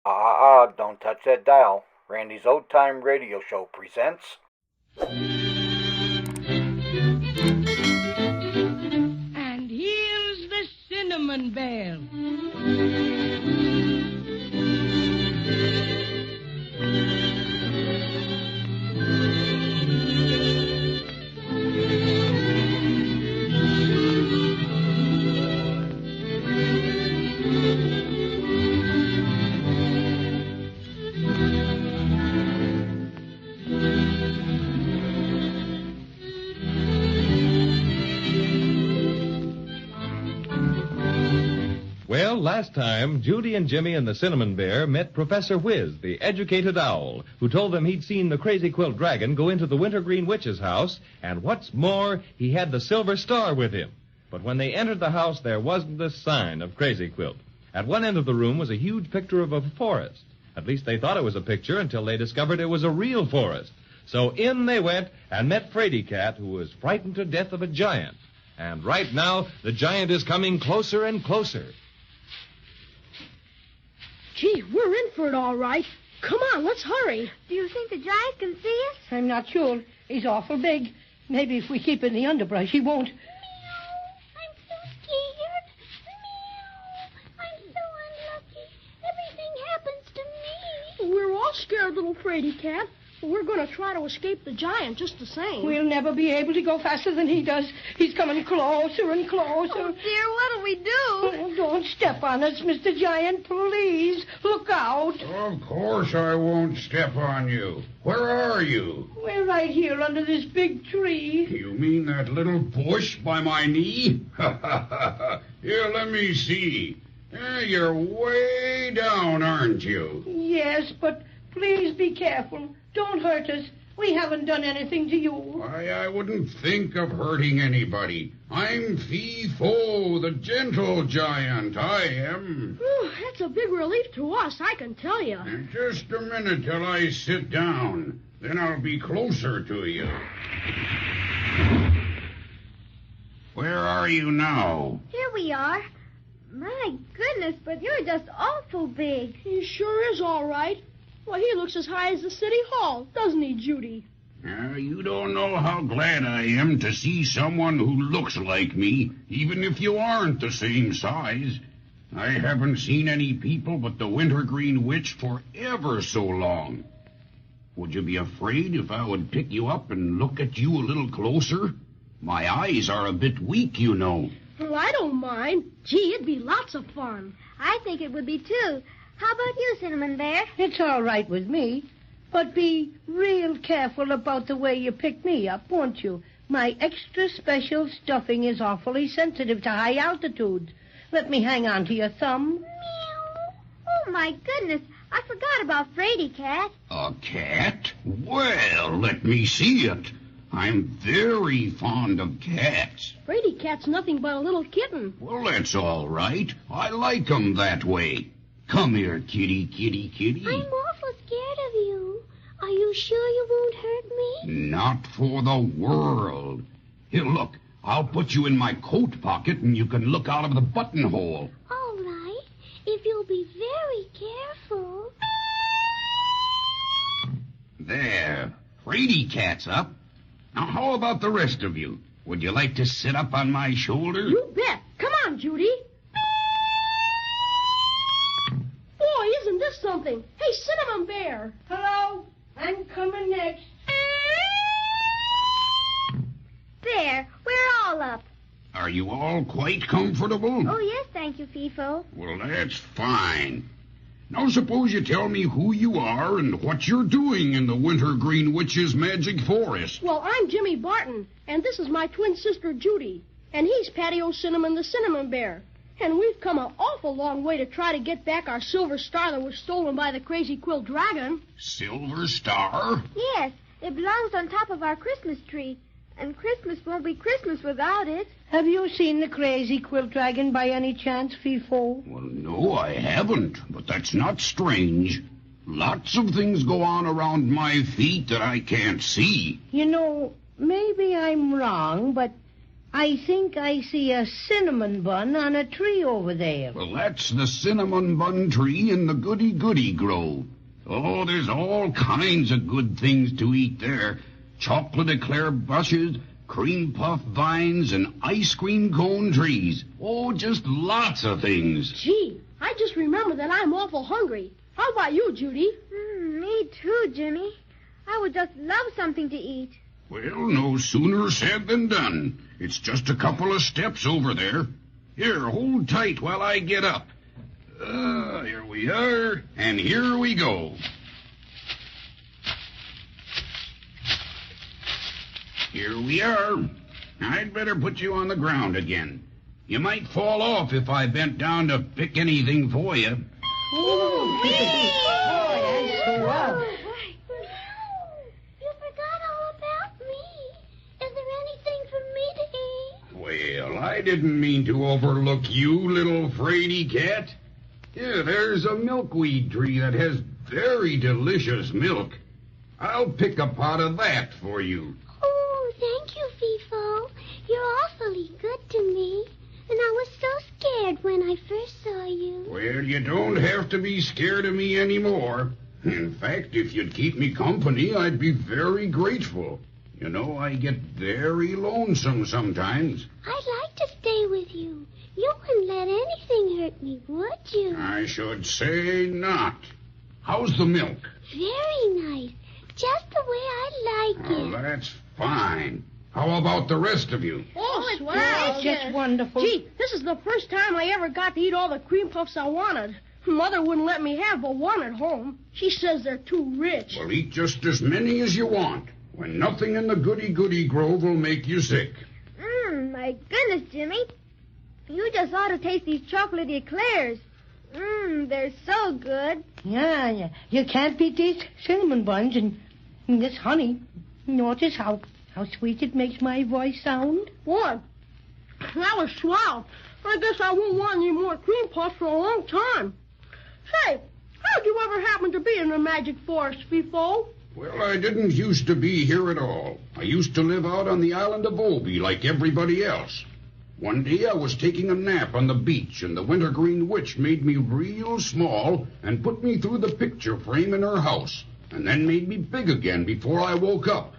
Don't touch that dial. Randy's Old Time Radio Show presents... And here's the Cinnamon Bear. Well, last time, Judy and Jimmy and the Cinnamon Bear met Professor Whiz, the educated owl, who told them he'd seen the Crazy Quilt Dragon go into the Wintergreen Witch's house, and what's more, he had the Silver Star with him. But when they entered the house, there wasn't a sign of Crazy Quilt. At one end of the room was a huge picture of a forest. At least they thought it was a picture until they discovered it was a real forest. So in they went and met Fraidy Cat, who was frightened to death of a giant. And right now, the giant is coming closer and closer. Gee, we're in for it all right. Come on, let's hurry. Do you think the giant can see us? I'm not sure. He's awful big. Maybe if we keep in the underbrush, he won't. Meow. I'm so scared. Meow. I'm so unlucky. Everything happens to me. We're all scared, little Fraidy Cat. We're going to try to escape the giant just the same. We'll never be able to go faster than he does. He's coming closer and closer. Oh, dear, what'll we do? Oh, don't step on us, Mr. Giant, please. Look out. Of course I won't step on you. Where are you? We're right here under this big tree. You mean that little bush by my knee? Here, let me see. You're way down, aren't you? Yes, but please be careful. Don't hurt us. We haven't done anything to you. I wouldn't think of hurting anybody. I'm Fee-Fo, the gentle giant, I am. Whew, that's a big relief to us, I can tell you. Just a minute till I sit down. Then I'll be closer to you. Where are you now? Here we are. My goodness, but you're just awful big. He sure is all right. Well, he looks as high as the city hall, doesn't he, Judy? You don't know how glad I am to see someone who looks like me, even if you aren't the same size. I haven't seen any people but the Wintergreen Witch for ever so long. Would you be afraid if I would pick you up and look at you a little closer? My eyes are a bit weak, you know. Well, I don't mind. Gee, it'd be lots of fun. I think it would be, too. How about you, Cinnamon Bear? It's all right with me. But be real careful about the way you pick me up, won't you? My extra special stuffing is awfully sensitive to high altitudes. Let me hang on to your thumb. Meow. Oh, my goodness. I forgot about Fraidy Cat. A cat? Well, let me see it. I'm very fond of cats. Fraidy Cat's nothing but a little kitten. Well, that's all right. I like 'em that way. Come here, kitty, kitty, kitty. I'm awful scared of you. Are you sure you won't hurt me? Not for the world. Here, look. I'll put you in my coat pocket and you can look out of the buttonhole. All right. If you'll be very careful. There. Fraidy Cat's up. Now, how about the rest of you? Would you like to sit up on my shoulder? You bet. Come on, Judy. Boy, isn't this something? Hey, Cinnamon Bear. Hello? I'm coming next. There. We're all up. Are you all quite comfortable? Oh, yes, thank you, Fee-Fo. Well, that's fine. Now, suppose you tell me who you are and what you're doing in the Wintergreen Witch's magic forest. Well, I'm Jimmy Barton, and this is my twin sister, Judy. And he's Patty O'Cinnamon, the Cinnamon Bear. And we've come an awful long way to try to get back our silver star that was stolen by the Crazy Quilt Dragon. Silver Star? Yes, it belongs on top of our Christmas tree. And Christmas won't be Christmas without it. Have you seen the Crazy Quilt Dragon by any chance, Fee-Fo? Well, no, I haven't. But that's not strange. Lots of things go on around my feet that I can't see. You know, maybe I'm wrong, but I think I see a cinnamon bun on a tree over there. Well, that's the cinnamon bun tree in the goody-goody grove. Oh, there's all kinds of good things to eat there. Chocolate eclair bushes, cream puff vines, and ice cream cone trees. Oh, just lots of things. Gee, I just remember that I'm awful hungry. How about you, Judy? Me too, Jimmy. I would just love something to eat. Well, no sooner said than done. It's just a couple of steps over there. Here, hold tight while I get up. Here we are, and here we go. Here we are. I'd better put you on the ground again. You might fall off if I bent down to pick anything for you. Oh, that's swell. You forgot all about me. Is there anything for me to eat? Well, I didn't mean to overlook you, little fraidy cat. Here, there's a milkweed tree that has very delicious milk. I'll pick a pot of that for you. Oh, thank you, Fifo. You're awfully good to me. And I was so scared when I first saw you. Well, you don't have to be scared of me anymore. In fact, if you'd keep me company, I'd be very grateful. You know, I get very lonesome sometimes. I'd like to stay with you. You wouldn't let anything hurt me, would you? I should say not. How's the milk? Very nice. Just the way I like Oh, it. that's fine. How about the rest of you? Oh, It's swell. just wonderful. Gee, this is the first time I ever got to eat all the cream puffs I wanted. Mother wouldn't let me have but one at home. She says they're too rich. Well, eat just as many as you want, when nothing in the goody-goody grove will make you sick. My goodness, Jimmy. You just ought to taste these chocolate eclairs. They're so good. Yeah. You can't beat these cinnamon buns and this honey. Notice how sweet it makes my voice sound. Boy, that was swell. I guess I won't want any more cream puffs for a long time. Say, how'd you ever happen to be in the magic forest, Fifo? Well, I didn't used to be here at all. I used to live out on the island of Obi like everybody else. One day I was taking a nap on the beach, and the wintergreen witch made me real small and put me through the picture frame in her house, and then made me big again before I woke up.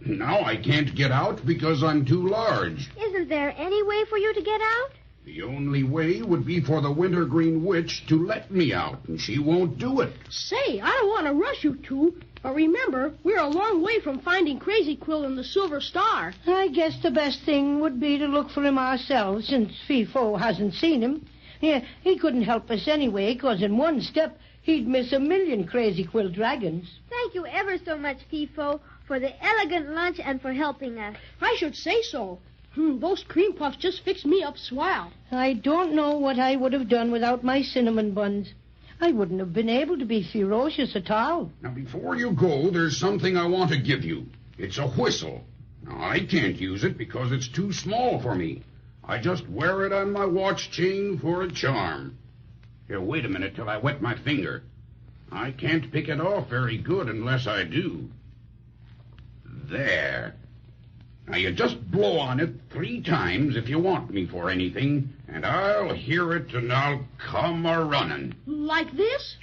Now I can't get out because I'm too large. Isn't there any way for you to get out? The only way would be for the wintergreen witch to let me out, and she won't do it. Say, I don't want to rush you two, but remember, we're a long way from finding Crazy Quill and the Silver Star. I guess the best thing would be to look for him ourselves, since Fifo hasn't seen him. Yeah, he couldn't help us anyway, 'cause in one step he'd miss 1,000,000 Crazy Quill dragons. Thank you ever so much, Fifo, for the elegant lunch and for helping us. I should say so. Those cream puffs just fixed me up swell. I don't know what I would have done without my cinnamon buns. I wouldn't have been able to be ferocious at all. Now, before you go, there's something I want to give you. It's a whistle. Now, I can't use it because it's too small for me. I just wear it on my watch chain for a charm. Here, wait a minute till I wet my finger. I can't pick it off very good unless I do. There. Now, you just blow on it 3 times if you want me for anything, and I'll hear it and I'll come a-running. Like this?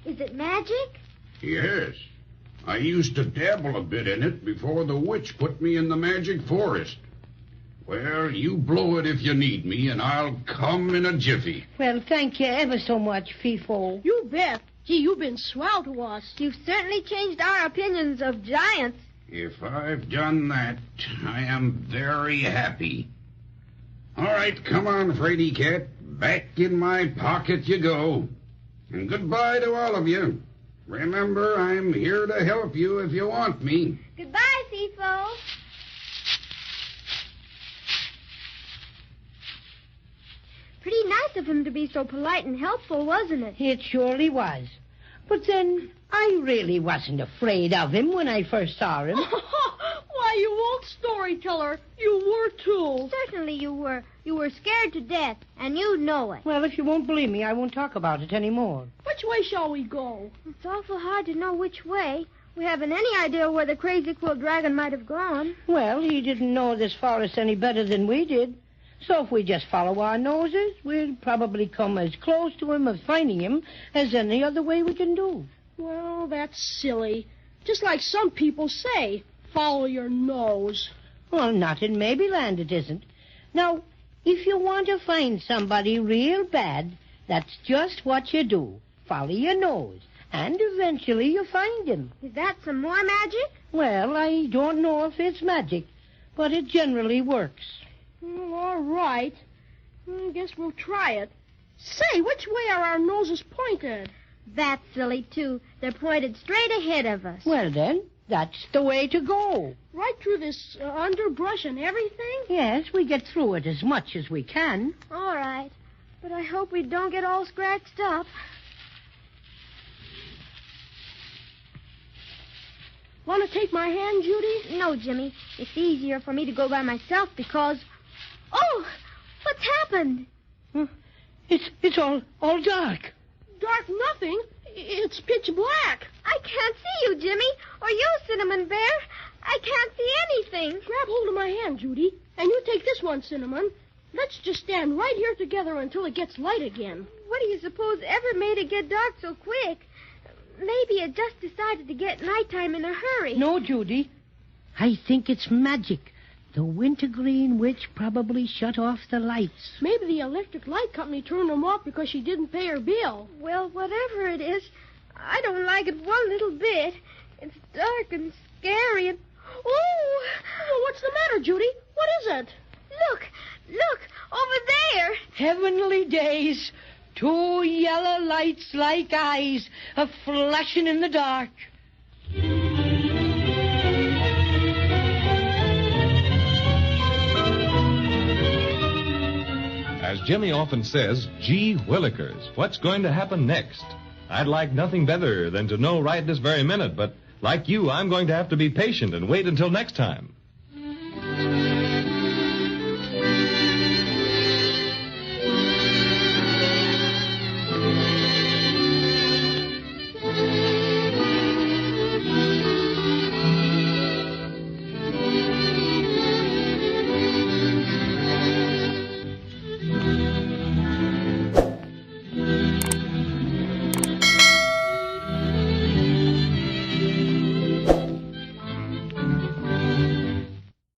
Is it magic? Yes. I used to dabble a bit in it before the witch put me in the magic forest. Well, you blow it if you need me, and I'll come in a jiffy. Well, thank you ever so much, Fifo. You bet. Gee, you've been swell to us. You've certainly changed our opinions of giants. If I've done that, I am very happy. All right, come on, Fraidy Cat. Back in my pocket you go. And goodbye to all of you. Remember, I'm here to help you if you want me. Goodbye, Fifo. Pretty nice of him to be so polite and helpful, wasn't it? It surely was. But then, I really wasn't afraid of him when I first saw him. Why, you old storyteller. You were, too. Certainly you were. You were scared to death, and you know it. Well, if you won't believe me, I won't talk about it anymore. Which way shall we go? It's awful hard to know which way. we haven't any idea where the crazy quill dragon might have gone. Well, he didn't know this forest any better than we did. So if we just follow our noses, we'll probably come as close to him of finding him as any other way we can do. Well, that's silly. Just like some people say, follow your nose. Well, not in Maybeland it isn't. Now, if you want to find somebody real bad, that's just what you do. Follow your nose, and eventually you find him. Is that some more magic? Well, I don't know if it's magic, but it generally works. Well, all right. I guess we'll try it. Say, which way are our noses pointed? That's silly, too. They're pointed straight ahead of us. Well, then, that's the way to go. Right through this underbrush and everything? Yes, we get through it as much as we can. All right. But I hope we don't get all scratched up. Want to take my hand, Judy? No, Jimmy. It's easier for me to go by myself because... Oh! What's happened? It's all dark. Dark nothing. It's pitch black. I can't see you, Jimmy. Or you, Cinnamon Bear. I can't see anything. Grab hold of my hand, Judy. And you take this one, Cinnamon. Let's just stand right here together until it gets light again. What do you suppose ever made it get dark so quick? Maybe it just decided to get nighttime in a hurry. No, Judy. I think it's magic. The Wintergreen Witch probably shut off the lights. Maybe the electric light company turned them off because she didn't pay her bill. Well, whatever it is, I don't like it one little bit. It's dark and scary and... Oh! What's the matter, Judy? What is it? Look, over there. Heavenly days. 2 yellow lights like eyes a-flashing in the dark. As Jimmy often says, gee willikers, what's going to happen next? I'd like nothing better than to know right this very minute, but like you, I'm going to have to be patient and wait until next time.